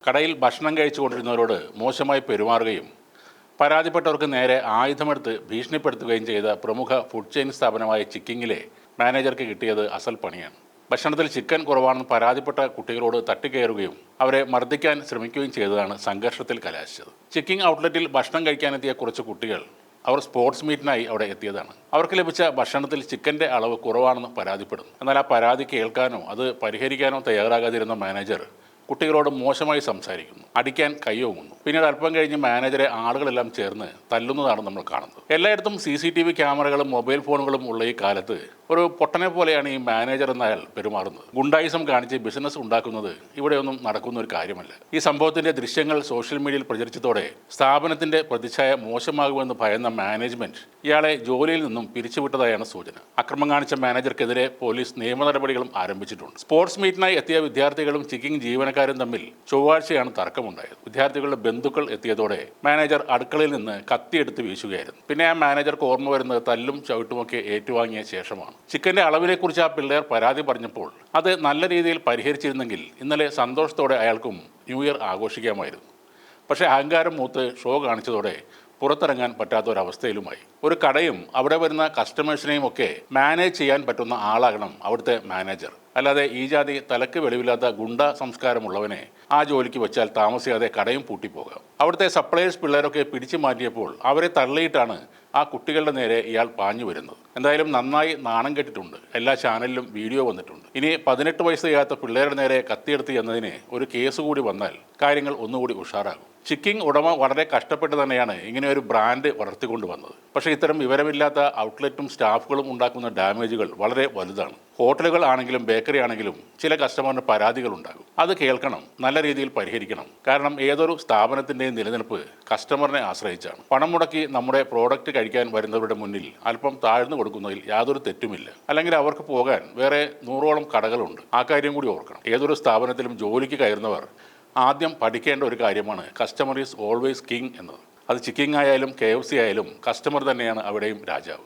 കടയിൽ ഭക്ഷണം കഴിച്ചുകൊണ്ടിരുന്നവരോട് മോശമായി പെരുമാറുകയും പരാതിപ്പെട്ടവർക്ക് നേരെ ആയുധമെടുത്ത് ഭീഷണിപ്പെടുത്തുകയും ചെയ്ത പ്രമുഖ ഫുഡ് ചെയിൻ സ്ഥാപനമായ ചിക്കിങ്ങിലെ മാനേജർക്ക് കിട്ടിയത് അസൽ പണിയാണ്. ഭക്ഷണത്തിൽ ചിക്കൻ കുറവാണെന്ന് പരാതിപ്പെട്ട കുട്ടികളോട് തട്ടിക്കയറുകയും അവരെ മർദ്ദിക്കാൻ ശ്രമിക്കുകയും ചെയ്തതാണ് സംഘർഷത്തിൽ കലാശിച്ചത്. ചിക്കിങ് ഔട്ട്ലെറ്റിൽ ഭക്ഷണം കഴിക്കാനെത്തിയ കുറച്ച് കുട്ടികൾ അവർ സ്പോർട്സ് മീറ്റിനായി അവിടെ എത്തിയതാണ്. അവർക്ക് ലഭിച്ച ഭക്ഷണത്തിൽ ചിക്കൻ്റെ അളവ് കുറവാണെന്ന് പരാതിപ്പെടുന്നു. എന്നാൽ ആ പരാതി കേൾക്കാനോ അത് പരിഹരിക്കാനോ തയ്യാറാകാതിരുന്ന മാനേജർ കുട്ടികളോട് മോശമായി സംസാരിക്കുന്നു, അടിക്കാൻ കൈയോങ്ങുന്നു. പിന്നീട് അല്പം കഴിഞ്ഞ് മാനേജറെ ആളുകളെല്ലാം ചേർന്ന് തല്ലുന്നതാണ് നമ്മൾ കാണുന്നത്. എല്ലായിടത്തും CCTV ക്യാമറകളും മൊബൈൽ ഫോണുകളും ഉള്ള ഈ കാലത്ത് ഒരു പൊട്ടനെ പോലെയാണ് ഈ മാനേജർ എന്നയാൾ പെരുമാറുന്നത്. ഗുണ്ടായിസം കാണിച്ച് ബിസിനസ് ഉണ്ടാക്കുന്നത് ഇവിടെയൊന്നും നടക്കുന്ന ഒരു കാര്യമല്ല. ഈ സംഭവത്തിന്റെ ദൃശ്യങ്ങൾ സോഷ്യൽ മീഡിയയിൽ പ്രചരിച്ചതോടെ സ്ഥാപനത്തിന്റെ പ്രതിച്ഛായ മോശമാകുമെന്ന് ഭയന്ന മാനേജ്മെന്റ് ഇയാളെ ജോലിയിൽ നിന്നും പിരിച്ചുവിട്ടതായാണ് സൂചന. അക്രമം കാണിച്ച മാനേജർക്കെതിരെ പോലീസ് നിയമ നടപടികളും ആരംഭിച്ചിട്ടുണ്ട്. സ്പോർട്സ് മീറ്റിനായി എത്തിയ വിദ്യാർത്ഥികളും ചിക്കിങ് ജീവനക്കാരും തമ്മിൽ ചൊവ്വാഴ്ചയാണ് തർക്കമുണ്ടായത്. വിദ്യാർത്ഥികളുടെ ബന്ധുക്കൾ എത്തിയതോടെ മാനേജർ അടുക്കളയിൽ നിന്ന് കത്തിയെടുത്ത് വീശുകയായിരുന്നു. പിന്നെ ആ മാനേജർക്ക് ഓർമ്മ വരുന്നത് തല്ലും ചവിട്ടുമൊക്കെ ഏറ്റുവാങ്ങിയ ശേഷമാണ്. ചിക്കന്റെ അളവിനെക്കുറിച്ച് ആ പിള്ളേർ പരാതി പറഞ്ഞപ്പോൾ അത് നല്ല രീതിയിൽ പരിഹരിച്ചിരുന്നെങ്കിൽ ഇന്നലെ സന്തോഷത്തോടെ അയാൾക്കും ന്യൂ ഇയർ ആഘോഷിക്കാമായിരുന്നു. പക്ഷേ അഹങ്കാരം മൂത്ത് ഷോ കാണിച്ചതോടെ പുറത്തിറങ്ങാൻ പറ്റാത്ത ഒരവസ്ഥയിലുമായി. ഒരു കടയും അവിടെ വരുന്ന കസ്റ്റമേഴ്സിനെയും ഒക്കെ മാനേജ് ചെയ്യാൻ പറ്റുന്ന ആളാകണം അവിടുത്തെ മാനേജർ. അല്ലാതെ ഈ ജാതി തലക്ക് വെളിവില്ലാത്ത ഗുണ്ട സംസ്കാരമുള്ളവനെ ആ ജോലിക്ക് വെച്ചാൽ താമസിയാതെ കടയും പൂട്ടിപ്പോകാം. അവിടുത്തെ സപ്ലയേഴ്സ് പിള്ളേരൊക്കെ പിടിച്ചു മാറ്റിയപ്പോൾ അവരെ തള്ളിയിട്ടാണ് ആ കുട്ടികളുടെ നേരെ ഇയാൾ പാഞ്ഞു വരുന്നത്. എന്തായാലും നന്നായി നാണം കെട്ടിട്ടുണ്ട്. എല്ലാ ചാനലിലും വീഡിയോ വന്നിട്ടുണ്ട്. ഇനി 18 വയസ്സ് ചെയ്യാത്ത പിള്ളേരുടെ നേരെ കത്തിയെടുത്ത് എന്നതിന് ഒരു കേസ് കൂടി വന്നാൽ കാര്യങ്ങൾ ഒന്നുകൂടി ഉഷാറാകും. ചിക്കിങ് ഉടമ വളരെ കഷ്ടപ്പെട്ട് തന്നെയാണ് ഇങ്ങനെ ഒരു ബ്രാൻഡ് വളർത്തിക്കൊണ്ട് വന്നത്. പക്ഷേ ഇത്തരം വിവരമില്ലാത്ത ഔട്ട്ലെറ്റും സ്റ്റാഫുകളും ഉണ്ടാക്കുന്ന ഡാമേജുകൾ വളരെ വലുതാണ്. ഹോട്ടലുകൾ ആണെങ്കിലും ബേക്കറി ആണെങ്കിലും ചില കസ്റ്റമറിന് പരാതികൾ ഉണ്ടാകും. അത് കേൾക്കണം, നല്ല രീതിയിൽ പരിഹരിക്കണം. കാരണം ഏതൊരു സ്ഥാപനത്തിൻ്റെയും നിലനിൽപ്പ് കസ്റ്റമറിനെ ആശ്രയിച്ചാണ്. പണം മുടക്കി നമ്മുടെ പ്രോഡക്റ്റ് കഴിക്കാൻ വരുന്നവരുടെ മുന്നിൽ അല്പം താഴ്ന്നു കൊടുക്കുന്നതിൽ യാതൊരു തെറ്റുമില്ല. അല്ലെങ്കിൽ അവർക്ക് പോകാൻ വേറെ 100ഓളം കടകളുണ്ട്. ആ കാര്യം കൂടി ഓർക്കണം. ഏതൊരു സ്ഥാപനത്തിലും ജോലിക്ക് കയറുന്നവർ ആദ്യം പഠിക്കേണ്ട ഒരു കാര്യമാണ് കസ്റ്റമർ ഈസ് ഓൾവേസ് കിങ് എന്നത്. അത് ചിക്കിങ് ആയാലും KFC ആയാലും കസ്റ്റമർ തന്നെയാണ് അവിടെയും രാജാവ്.